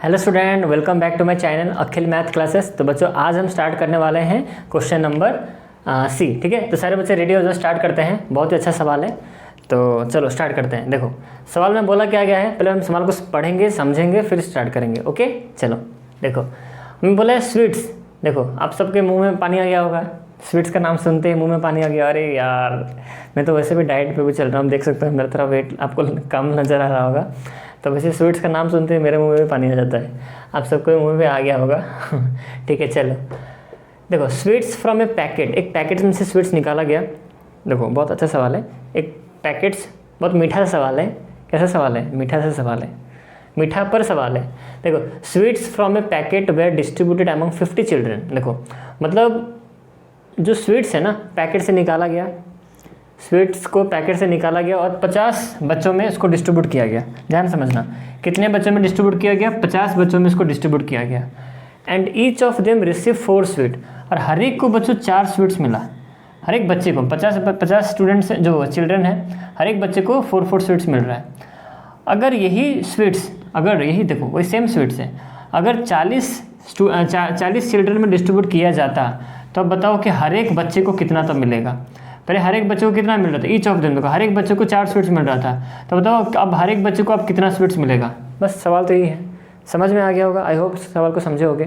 Hello student, welcome back to my channel Akhil math classes. तो बच्चों आज हम स्टार्ट करने वाले हैं क्वेश्चन नंबर सी। ठीक है, तो सारे बच्चे रेडी हो जाओ, स्टार्ट करते हैं। बहुत ही अच्छा सवाल है, तो चलो स्टार्ट करते हैं। देखो सवाल में बोला क्या गया है, पहले हम सवाल को पढ़ेंगे समझेंगे फिर स्टार्ट करेंगे। ओके चलो देखो, हमें बोला है स्वीट्स। देखो आप सबके मुँह में पानी आ गया होगा, स्वीट्स का नाम सुनते ही मुंह में पानी आ गया। अरे यार, मैं तो वैसे भी डाइट पे भी चल रहा हूँ, देख सकते हो मेरा थोड़ा वेट आपको कम नज़र आ रहा होगा। तो वैसे स्वीट्स का नाम सुनते ही मेरे मुंह में भी पानी आ जाता है, आप सबको मुंह में आ गया होगा। ठीक है चलो देखो, स्वीट्स फ्रॉम ए पैकेट, एक पैकेट में से स्वीट्स निकाला गया। देखो बहुत अच्छा सवाल है, एक पैकेट्स, बहुत मीठा सा सवाल है। कैसा सवाल है? मीठा सा सवाल है, मीठा पर सवाल है। देखो sweets from a packet were distributed among 50 children. देखो मतलब जो स्वीट्स है ना, पैकेट से निकाला गया, स्वीट्स को पैकेट से निकाला गया और 50 बच्चों में इसको डिस्ट्रीब्यूट किया गया। ध्यान समझना, कितने बच्चों में डिस्ट्रीब्यूट किया गया? 50 बच्चों में इसको डिस्ट्रीब्यूट किया गया। And each of them receive 4 sweet, और हर एक को बच्चों 4 स्वीट्स मिला। हर एक बच्चे को 50 स्टूडेंट्स जो चिल्ड्रन है, हर एक बच्चे को 4 स्वीट्स मिल रहा है। अगर यही स्वीट्स, अगर यही देखो वही सेम स्वीट्स है, अगर 40 चिल्ड्रन में डिस्ट्रीब्यूट किया जाता तो अब बताओ कि हर एक बच्चे को कितना तो मिलेगा। पहले हर एक बच्चे को कितना मिल रहा था? ईच ऑफ देम, देखो हर एक बच्चे को 4 स्वीट्स मिल रहा था। तो बताओ अब हर एक बच्चे को अब कितना स्वीट्स मिलेगा? बस सवाल तो यही है, समझ में आ गया होगा। आई होप सवाल को समझे होगे।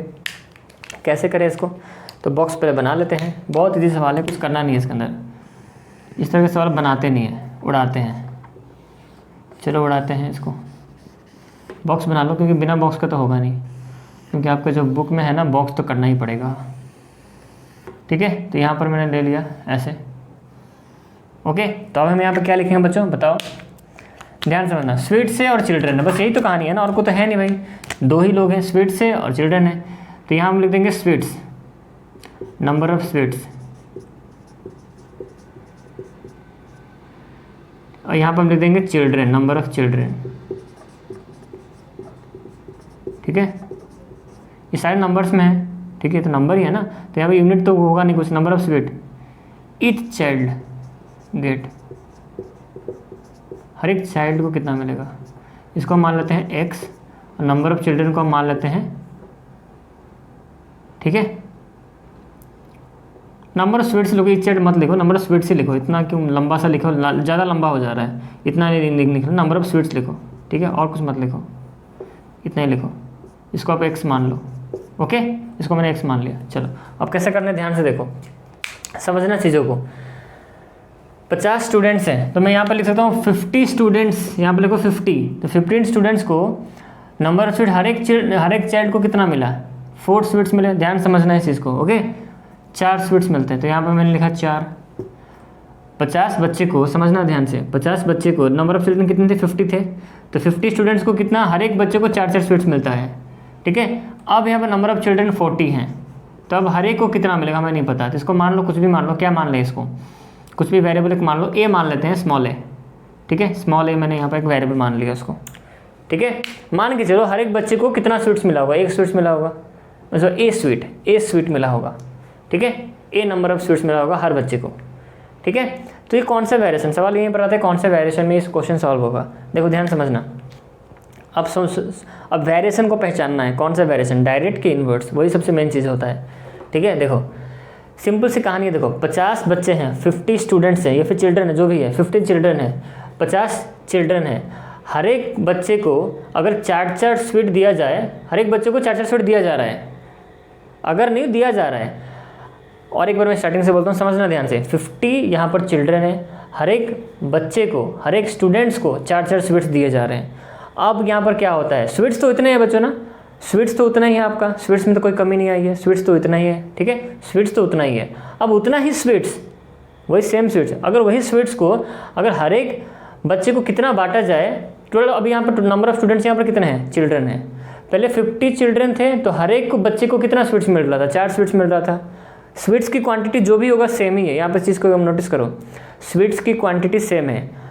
कैसे करें इसको? तो बॉक्स पहले बना लेते हैं। बहुत ईजी सवाल है, कुछ करना नहीं है इसके अंदर। इस तरह के सवाल बनाते नहीं हैं, उड़ाते हैं। चलो उड़ाते हैं इसको। बॉक्स बना लो, क्योंकि बिना बॉक्स का तो होगा नहीं, क्योंकि आपका जो बुक में है ना बॉक्स तो करना ही पड़ेगा। ठीक है, तो यहाँ पर मैंने ले लिया ऐसे। ओके, तो अब हम यहाँ पर क्या लिखेंगे बच्चों बताओ, ध्यान समझना। स्वीट से और चिल्ड्रन है, बस यही तो कहानी है ना, और को तो है नहीं भाई, 2 ही लोग हैं, स्वीट से और चिल्ड्रन है। तो यहाँ हम लिख देंगे स्वीट्स, नंबर ऑफ स्वीट्स, और यहाँ पर हम लिख देंगे चिल्ड्रन, नंबर ऑफ चिल्ड्रन। ठीक है, ये सारे नंबर्स में है। ठीक है, तो नंबर ही है ना, तो यहाँ पे यूनिट तो होगा नहीं कुछ। Number of sweet, each child get, हर एक चाइल्ड को कितना मिलेगा, इसको हम मान लेते हैं x, और नंबर ऑफ चिल्ड्रन को हम मान लेते हैं। ठीक है, नंबर ऑफ स्वीट्स लिखो, ईच चाइल्ड मत लिखो, नंबर ऑफ स्वीट्स ही लिखो। इतना क्यों लंबा सा लिखो, ज़्यादा लंबा हो जा रहा है, इतना नहीं लिखो, नंबर ऑफ स्वीट्स लिखो। ठीक है, और कुछ मत लिखो, इतना ही लिखो। इसको आप x मान लो। ओके, इसको मैंने x मान लिया। चलो अब कैसे करना है, ध्यान से देखो, समझना चीज़ों को। 50 स्टूडेंट्स हैं, तो मैं यहाँ पर लिख सकता हूँ 50 स्टूडेंट्स, यहाँ पर लिखो 50। तो 15 स्टूडेंट्स को नंबर ऑफ स्वीट, हर एक चाइल्ड को कितना मिला? 4 स्वीट्स मिले। ध्यान समझना है इस चीज़ को। ओके, 4 स्वीट्स मिलते हैं, तो यहाँ पर मैंने लिखा 4। 50 बच्चे को, समझना ध्यान से, 50 बच्चे को, नंबर ऑफ चिल्ड्रन कितने थे? 50 थे। तो 50 स्टूडेंट्स को कितना, हर एक बच्चे को 4 स्वीट्स मिलता है। ठीक है, अब यहाँ पर नंबर ऑफ चिल्ड्रन 40 हैं, तो अब हर एक को कितना मिलेगा हमें नहीं पता। तो इसको मान लो, कुछ भी मान लो। क्या मान लें इसको? कुछ भी वेरिएबल एक मान लो, ए मान लेते हैं, स्मॉल ए। ठीक है, स्मॉल ए मैंने यहाँ पर एक वेरिएबल मान लिया उसको। ठीक है, मान के चलो हर एक बच्चे को कितना स्वीट्स मिला होगा? 1 स्वीट्स मिला होगा, मतलब ए स्वीट मिला होगा। ठीक है, ए नंबर ऑफ स्वीट्स मिला होगा हर बच्चे को। ठीक है, तो ये कौन सा वेरिएशन, सवाल यहीं पर आता है कौन सा वेरिएशन में इस क्वेश्चन सॉल्व होगा। देखो ध्यान समझना, अब वेरिएशन को पहचानना है। कौन सा वेरिएशन? डायरेक्ट के इनवर्स, वही सबसे मेन चीज़ होता है। ठीक है, देखो सिंपल सी कहानी है। देखो 50 बच्चे हैं, 50 स्टूडेंट्स हैं, या फिर चिल्ड्रन है, जो भी है, 15 चिल्ड्रन है, 50 चिल्ड्रन है। हर एक बच्चे को अगर 4 स्वीट दिया जाए, हर एक बच्चे को 4 स्वीट दिया जा रहा है। अगर नहीं दिया जा रहा है, और एक बार मैं स्टार्टिंग से बोलता हूँ, समझना ध्यान से। 50 यहाँ पर चिल्ड्रन है, हर एक बच्चे को, हर एक स्टूडेंट्स को 4 स्वीट्स दिए जा रहे हैं। अब यहाँ पर क्या होता है, स्वीट्स तो इतने हैं बच्चों ना, स्वीट्स तो उतना ही है आपका, स्वीट्स में तो कोई कमी नहीं आई है, स्वीट्स तो इतना ही है। ठीक है, स्वीट्स तो उतना ही है। अब उतना ही स्वीट्स, वही सेम स्वीट्स, अगर वही स्वीट्स को अगर हर एक बच्चे को कितना बांटा जाए, टोटल अब यहाँ पर नंबर ऑफ स्टूडेंट्स यहाँ पर कितने हैं? चिल्ड्रन है। पहले 50 चिल्ड्रन थे, तो हर एक को बच्चे को कितना स्वीट्स मिल रहा था? 4 स्वीट्स मिल रहा था। स्वीट्स की क्वांटिटी जो भी होगा सेम ही है, यहाँ पर चीज़ को हम नोटिस करो, स्वीट्स की क्वांटिटी सेम है।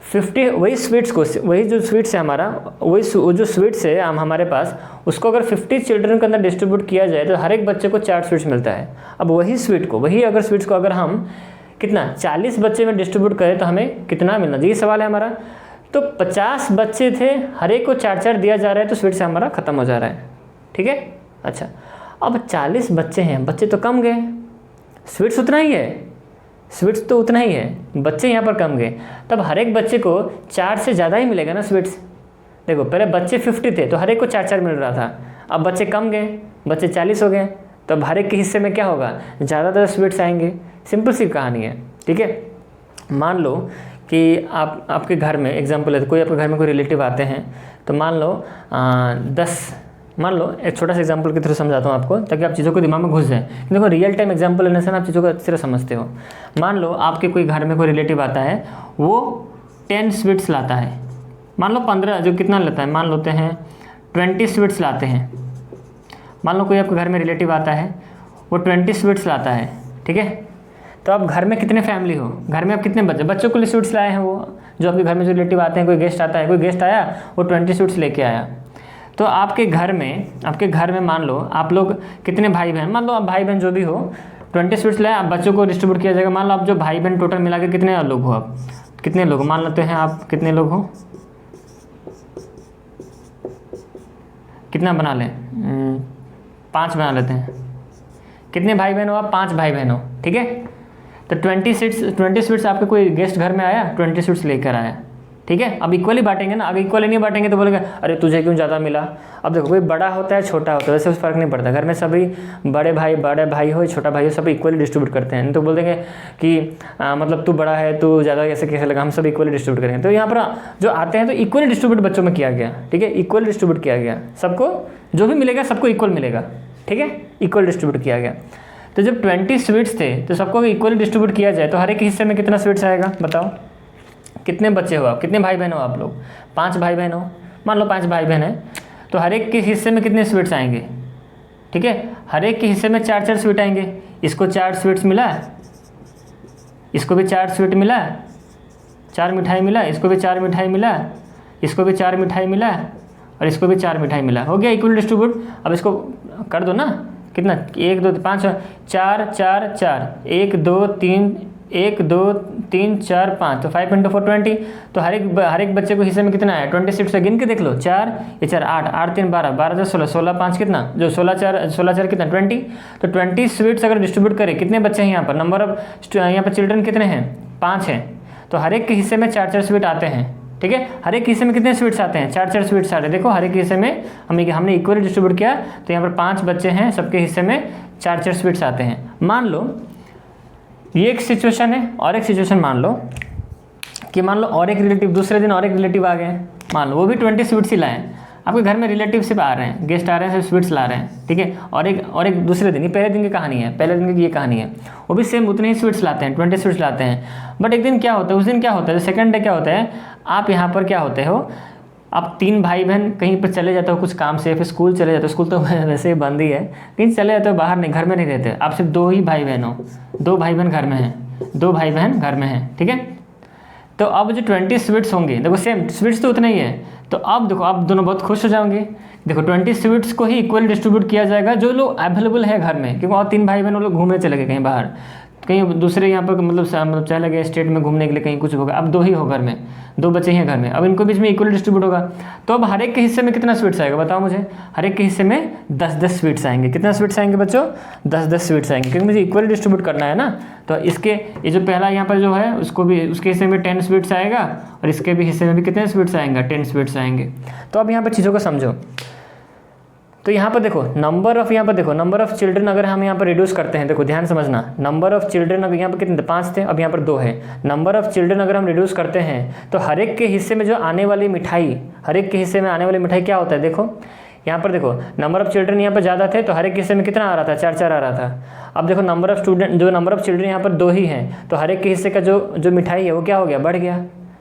50 वही स्वीट्स को, वही जो स्वीट्स है हमारा, वो जो स्वीट्स है हमारे पास, उसको अगर 50 चिल्ड्रन के अंदर डिस्ट्रीब्यूट किया जाए तो हर एक बच्चे को 4 स्वीट्स मिलता है। अब वही स्वीट्स को अगर हम कितना 40 बच्चे में डिस्ट्रीब्यूट करें तो हमें कितना मिलना चाहिए? सवाल है हमारा तो 50 बच्चे थे, हर एक को 4-4 दिया जा रहा है, तो स्वीट्स हमारा ख़त्म हो जा रहा है, ठीक है। अच्छा, अब 40 बच्चे हैं, बच्चे तो कम गए, स्वीट्स उतना ही है, स्वीट्स तो उतना ही है, बच्चे यहाँ पर कम गए, तब हर एक बच्चे को 4 से ज़्यादा ही मिलेगा ना स्वीट्स। देखो पहले बच्चे 50 थे तो हर एक को 4-4 मिल रहा था, अब बच्चे कम गए, बच्चे 40 हो गए, तो अब हर एक के हिस्से में क्या होगा, ज़्यादातर स्वीट्स आएंगे। सिंपल सी कहानी है, ठीक है। मान लो कि आपके घर में एग्जाम्पल है, कोई आपके घर में कोई रिलेटिव आते हैं, तो मान लो 10, मान लो एक छोटा सा एग्जांपल के थ्रू समझाता हूँ आपको, ताकि आप चीज़ों को दिमाग में घुस जाए। देखो रियल टाइम एग्जांपल लेने से ना आप चीज़ों को अच्छी तरह समझते हो। मान लो आपके कोई घर में कोई रिलेटिव आता है, वो 10 स्वीट्स लाता है, मान लो 15 जो कितना लेता है, मान लेते हैं 20 स्वीट्स लाते हैं। मान लो कोई आपके घर में रिलेटिव आता है, वो 20 स्वीट्स लाता है, ठीक है। तो आप घर में कितने फैमिली हो, घर में आप कितने बच्चों के लिए स्वीट्स लाए हैं, वो जो आपके घर में जो रिलेटिव आते हैं, कोई गेस्ट आता है, कोई गेस्ट आया वो 20 स्वीट्स लेके आया। तो आपके घर में मान लो आप लोग कितने भाई बहन, मान लो आप भाई बहन जो भी हो, 20 स्वीट्स लाए, आप बच्चों को डिस्ट्रीब्यूट किया जाएगा। मान लो आप जो भाई बहन टोटल मिला के कितने लोग हो, आप कितने लोग मान लेते हैं, आप कितने लोग हो, कितना बना लें, 5 बना लेते हैं। कितने भाई बहन हो आप, 5 भाई बहन हो, ठीक है। तो 20 स्वीट्स आपके कोई गेस्ट घर में आया, 20 स्वीट्स लेकर आया, ठीक है। अब इक्वली बांटेंगे ना, अब इक्वली नहीं बांटेंगे तो बोलेगा अरे तुझे क्यों ज़्यादा मिला। अब देखो कोई बड़ा होता है छोटा होता है, वैसे उस फर्क नहीं पड़ता, घर में सभी बड़े भाई हो छोटा भाई हो, सब इक्वली डिस्ट्रीब्यूट करते हैं। नहीं तो बोल देंगे कि मतलब तू बड़ा है, तू ज़्यादा ऐसे कैसे लगा, हम सब इक्वली डिस्ट्रीब्यूट करेंगे। तो यहाँ पर जो आते हैं तो इक्वली डिस्ट्रीब्यूट बच्चों में किया गया, ठीक है, इक्वल डिस्ट्रीब्यूट किया गया, सबको जो भी मिलेगा सबको इक्वल मिलेगा, ठीक है, इक्वल डिस्ट्रीब्यूट किया गया। तो जब 20 स्वीट्स थे तो सबको इक्वली डिस्ट्रीब्यूट किया जाए तो हर एक हिस्से में कितना स्वीट्स आएगा, बताओ। कितने बच्चे हो आप, कितने भाई बहन हो आप लोग, 5 भाई बहन हो, मान लो 5 भाई बहन है, तो हर एक के हिस्से में कितने स्वीट्स आएंगे, ठीक है। हर एक के हिस्से में 4-4 स्वीट आएंगे। इसको 4 स्वीट्स मिला, इसको भी 4 स्वीट मिला, 4 मिठाई मिला, इसको भी 4 मिठाई मिला, इसको भी 4 मिठाई मिला, और इसको भी 4 मिठाई मिला, हो गया इक्वल डिस्ट्रीब्यूट। अब इसको कर दो ना, कितना, 1 2 5 4 4 4 1 2 3 4 5, तो 5 × 4 20। तो हर एक बच्चे को हिस्से में कितना है, 20 स्वीट्स गिन के देख लो, 4 ये 4 8 8 3 12 12 16 16 5 कितना, जो 16 4 कितना 20। तो 20 स्वीट्स अगर डिस्ट्रीब्यूट करें, कितने बच्चे हैं यहाँ पर, नंबर ऑफ यहाँ पर चिल्ड्रन कितने हैं, 5 हैं। तो हर एक के हिस्से में 4-4 स्वीट आते हैं, ठीक है। हर एक हिस्से में कितने स्वीट्स आते हैं, 4-4 स्वीट्स आते हैं। देखो हर एक हिस्से में हमने इक्वली डिस्ट्रीब्यूट किया, तो यहाँ पर 5 बच्चे हैं, सबके हिस्से में 4-4 स्वीट्स आते हैं। मान लो ये एक सिचुएशन है, और एक सिचुएशन मान लो कि मान लो और एक रिलेटिव, दूसरे दिन और एक रिलेटिव आ गए, मान लो वो भी 20 स्वीट्स ही लाए। आपके घर में रिलेटिव सिर्फ आ रहे हैं, गेस्ट आ रहे हैं, सिर्फ स्वीट्स ला रहे हैं, ठीक है। और एक दूसरे दिन, ये पहले दिन की कहानी है, पहले दिन की ये कहानी है, वो भी सेम उतने ही स्वीट्स लाते हैं, 20 स्वीट्स लाते हैं। बट एक दिन क्या होता है, उस दिन क्या होता है, सेकंड डे क्या होता है, आप यहाँ पर क्या होते हो, आप 3 भाई बहन कहीं पर चले जाते हो कुछ काम से, फिर स्कूल चले जाते हो, स्कूल तो वैसे ही बंद ही है, कहीं चले जाते हो बाहर, नहीं घर में नहीं रहते, आप सिर्फ 2 ही भाई बहन हो, 2 भाई बहन घर में हैं, 2 भाई बहन घर में हैं, ठीक है। तो अब जो 20 स्वीट्स होंगे, देखो सेम स्वीट्स तो उतना ही है, तो अब देखो आप दोनों बहुत खुश हो जाओगे। देखो 20 स्वीट्स को ही इक्वल डिस्ट्रीब्यूट किया जाएगा जो लोग अवेलेबल है घर में, क्योंकि और 3 भाई बहन वो लोग घूमने चले गए कहीं बाहर, कहीं दूसरे यहाँ पर मतलब चले गए स्टेट में घूमने के लिए, कहीं कुछ होगा। अब 2 ही हो घर में, 2 बच्चे हैं घर में, अब इनको बीच में इक्वल डिस्ट्रीब्यूट होगा। तो अब हर एक के हिस्से में कितना स्वीट्स आएगा, बताओ मुझे। हर एक के हिस्से में 10-10 स्वीट्स आएंगे। कितना स्वीट्स आएंगे बच्चों, 10-10 स्वीट्स आएंगे, क्योंकि मुझे इक्वल डिस्ट्रीब्यूट करना है ना। तो इसके ये जो पहला यहाँ पर जो है उसको भी, उसके हिस्से में 10 स्वीट्स आएगा, और इसके भी हिस्से में भी कितने स्वीट्स आएंगे, 10 स्वीट्स आएंगे। तो अब यहाँ पर चीज़ों को समझो। तो यहाँ पर देखो नंबर ऑफ चिल्ड्रन अगर हम यहाँ पर रिड्यूस करते हैं, देखो ध्यान समझना, नंबर ऑफ चिल्ड्रन अगर यहाँ पर कितने 5 थे, अब यहाँ पर 2 है। नंबर ऑफ चिल्ड्रन अगर हम रिड्यूस करते हैं तो हर एक के हिस्से में जो आने वाली मिठाई, हर एक के हिस्से में आने वाली मिठाई क्या होता है, देखो यहाँ पर देखो नंबर ऑफ चिल्ड्रन यहाँ पर ज़्यादा थे तो हर एक हिस्से में कितना आ रहा था, 4-4 आ रहा था। अब देखो नंबर ऑफ चिल्ड्रन यहाँ पर 2 ही हैं, तो हर एक के हिस्से का जो मिठाई है वो क्या हो गया, बढ़ गया।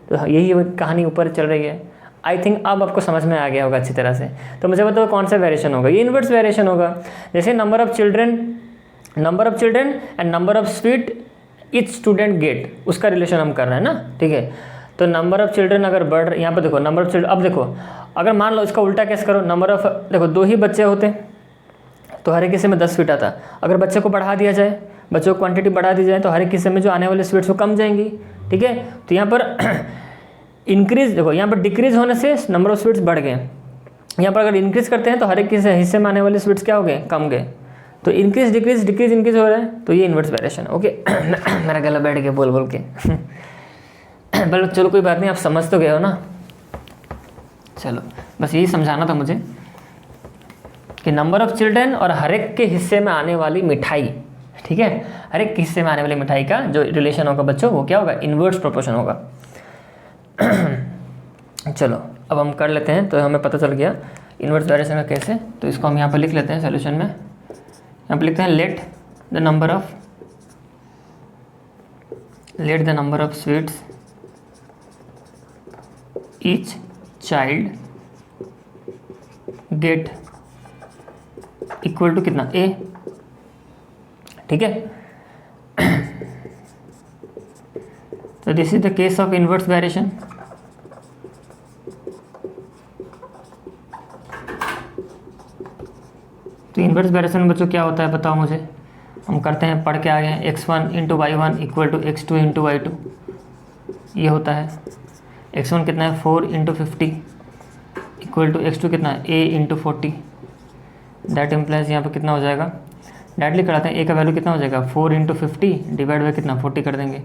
तो यही कहानी ऊपर चल रही है। आई थिंक अब आपको समझ में आ गया होगा अच्छी तरह से। तो मुझे बताओ कौन सा वेरिएशन होगा, ये इन्वर्स वेरिएशन होगा। जैसे number of children and number of sweet each student gate, उसका रिलेशन हम कर रहे हैं ना, ठीक है। तो नंबर ऑफ चिल्ड्रन अगर बढ़ रहे, यहाँ पर देखो नंबर ऑफ चिल्ड्रन, अब देखो अगर मान लो इसका उल्टा कैसे करो, नंबर ऑफ, देखो 2 ही बच्चे होते तो हर एक हिस्से में 10 स्वीट आता। अगर बच्चे को बढ़ा दिया जाए, बच्चों को क्वांटिटी बढ़ा दी जाए, तो हर एक हिस्से में जो आने वाले स्वीट्स वो कम जाएंगी, ठीक है। तो यहाँ पर इंक्रीज, देखो यहाँ पर डिक्रीज होने से नंबर ऑफ स्वीट्स बढ़ गए, यहाँ पर अगर इंक्रीज करते हैं तो हर एक हिस्से में आने वाले स्वीट्स क्या हो गए, कम गए। तो इंक्रीज डिक्रीज डिक्रीज इंक्रीज हो रहा है, तो ये इन्वर्स वेरिएशन। ओके मेरा गला बैठ गया बोल बोल के बल चलो कोई बात नहीं, आप समझ तो गए हो ना। चलो बस यही समझाना था मुझे कि नंबर ऑफ चिल्ड्रन और हर एक के हिस्से में आने वाली मिठाई, ठीक है, हर एक के हिस्से में आने वाली मिठाई का जो रिलेशन होगा बच्चों वो क्या होगा, इन्वर्स प्रोपोर्शन होगा। चलो अब हम कर लेते हैं, तो हमें पता चल गया इन्वर्स वेरिएशन का कैसे। तो इसको हम यहाँ पर लिख लेते हैं सोल्यूशन में। यहाँ पर लिखते हैं let the number of sweets each child get equal to कितना, ए, ठीक है। तो this is the case of inverse variation. तो इन्वर्स वेरिएशन बच्चों क्या होता है बताओ मुझे, हम करते हैं, पढ़ के आ गए हैं, x1 into y1 equal to x2 into y2, ये होता है। x1 कितना है 4 इंटू 50 इक्वल टू x2 कितना है a इंटू 40, दैट इम्प्लाइज यहाँ पर कितना हो जाएगा, डायरेक्टली कराते हैं, a का वैल्यू कितना हो जाएगा 4 इंटू 50 डिवाइड बाई कितना 40 कर देंगे।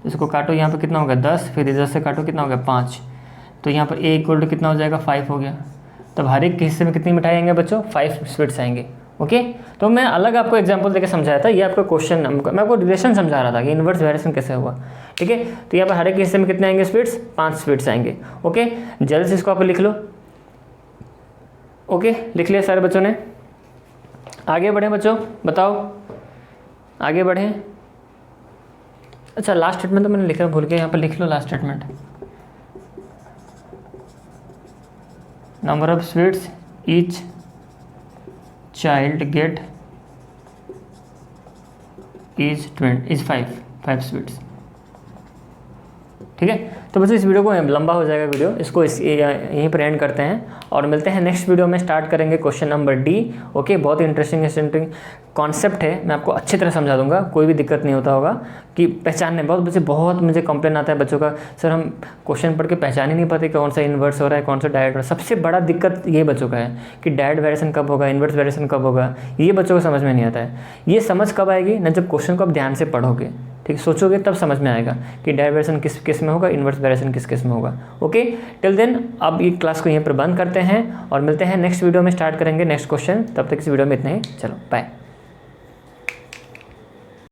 इसको काटो, यहाँ पर कितना होगा 10, फिर इधर से काटो कितना हो गया 5, तो यहाँ पर a इक्वल टू कितना हो जाएगा 5 हो गया। तब हर एक के हिस्से में कितनी मिठाई आएंगे बच्चों, 5 स्वीट्स आएंगे। ओके, तो मैं अलग आपको एग्जांपल देकर समझाया था, ये आपका क्वेश्चन, मैं आपको रिलेशन समझा रहा था कि इन्वर्स वेरिएशन कैसे हुआ, ठीक है। तो यहाँ पर हर एक हिस्से में कितने आएंगे स्वीट्स, 5 स्वीट्स आएंगे। ओके, जल्द से इसको आप लिख लो। ओके, लिख लिया सारे बच्चों ने, आगे बढ़ें बच्चों, बताओ आगे बढ़ें। अच्छा लास्ट स्टेटमेंट तो मैंने लिखना भूल गया, यहाँ पर लिख लो last statement. Number of sweets each child get is 5 sweets, ठीक है। तो बस इस वीडियो को लंबा हो जाएगा वीडियो, इसको यहीं पर एंड करते हैं और मिलते हैं नेक्स्ट वीडियो में। स्टार्ट करेंगे क्वेश्चन नंबर डी। ओके, बहुत ही इंटरेस्टिंग कॉन्सेप्ट है, मैं आपको अच्छी तरह समझा दूंगा, कोई भी दिक्कत नहीं होता होगा कि पहचानने। बहुत मुझे कंप्लेन आता है बच्चों का, सर हम क्वेश्चन पढ़ के पहचान ही नहीं पाते कौन सा इन्वर्स हो रहा है कौन सा डायरेक्ट हो रहा है। सबसे बड़ा दिक्कत ये बच्चों का है कि डायरेक्ट वेरिएशन कब होगा, इन्वर्स वेरिएशन कब होगा, ये बच्चों को समझ में नहीं आता है। ये समझ कब आएगी ना, जब क्वेश्चन को आप ध्यान से पढ़ोगे, ठीक, सोचोगे, तब समझ में आएगा कि डायरेक्ट वेरिएशन किस केस में होगा, इन्वर्स वेरिएशन किस केस में होगा। ओके, टिल देन अब ये क्लास को यहीं पर बंद करते हैं और मिलते हैं नेक्स्ट वीडियो में। स्टार्ट करेंगे नेक्स्ट क्वेश्चन, तब तक इस वीडियो में इतना ही, चलो बाय।